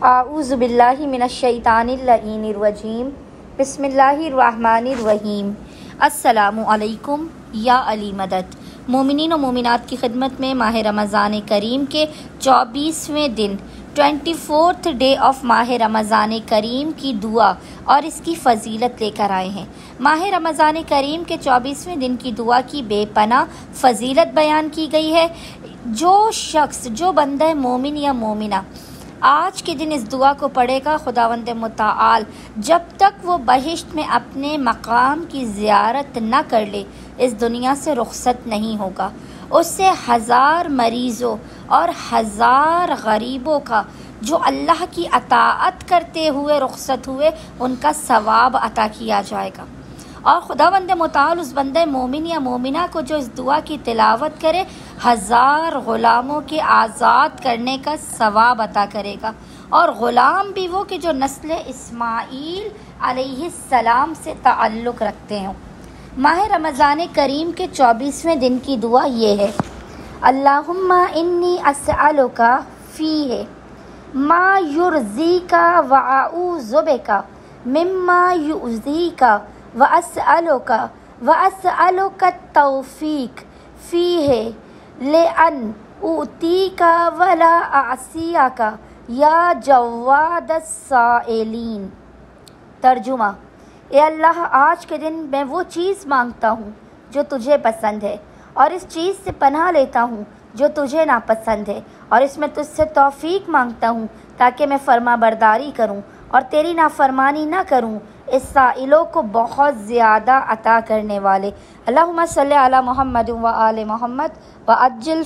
اعوذ باللہ من الشیطان اللعین الرجیم بسم اللہ الرحمن الرحیم۔ السلام علیکم یا علی مدد۔ مومنین و مومنات کی خدمت میں ماہ رمضان کریم کے 24ویں دن 24th ڈے آف ماہ رمضان کریم کی دعا اور اس کی فضیلت لے کر آئے ہیں۔ ماہ رمضان کریم کے 24ویں دن کی دعا کی بے پناہ فضیلت بیان کی گئی ہے۔ جو بندہ مومن یا مومنہ آج کے دن اس دعا کو پڑھے گا، خداوند متعال جب تک وہ بہشت میں اپنے مقام کی زیارت نہ کر لے اس دنیا سے رخصت نہیں ہوگا۔ اس سے 1000 مریضوں اور 1000 غریبوں کا جو اللہ کی اطاعت کرتے ہوئے رخصت ہوئے ان کا ثواب عطا کیا جائے گا، اور خداوند متعال اس بندے مومن یا مومنہ کو جو اس دعا کی تلاوت کرے 1000 غلاموں کے آزاد کرنے کا ثواب عطا کرے گا، اور غلام بھی وہ کہ جو نسل اسماعیل علیہ السلام سے تعلق رکھتے ہیں۔ ماہ رمضان کریم کے 24ویں دن کی دعا یہ ہے: اللہم انی اسألک فیہ ما یرضیک واعوذ بک مما یؤذیک واسألک التوفیق فیہ لأن اؤتیک ولا اعصیک یا جواد السائلین۔ ترجمہ: اے اللہ، آج کے دن میں وہ چیز مانگتا ہوں جو تجھے پسند ہے، اور اس چیز سے پناہ لیتا ہوں جو تجھے ناپسند ہے، اور اس میں تجھ سے توفیق مانگتا ہوں تاکہ میں فرما برداری کروں اور تیری نافرمانی نہ کروں، اس سائلوں کو بہت زیادہ عطا کرنے والے۔ اللہم صلی علی محمد و آل محمد وعجل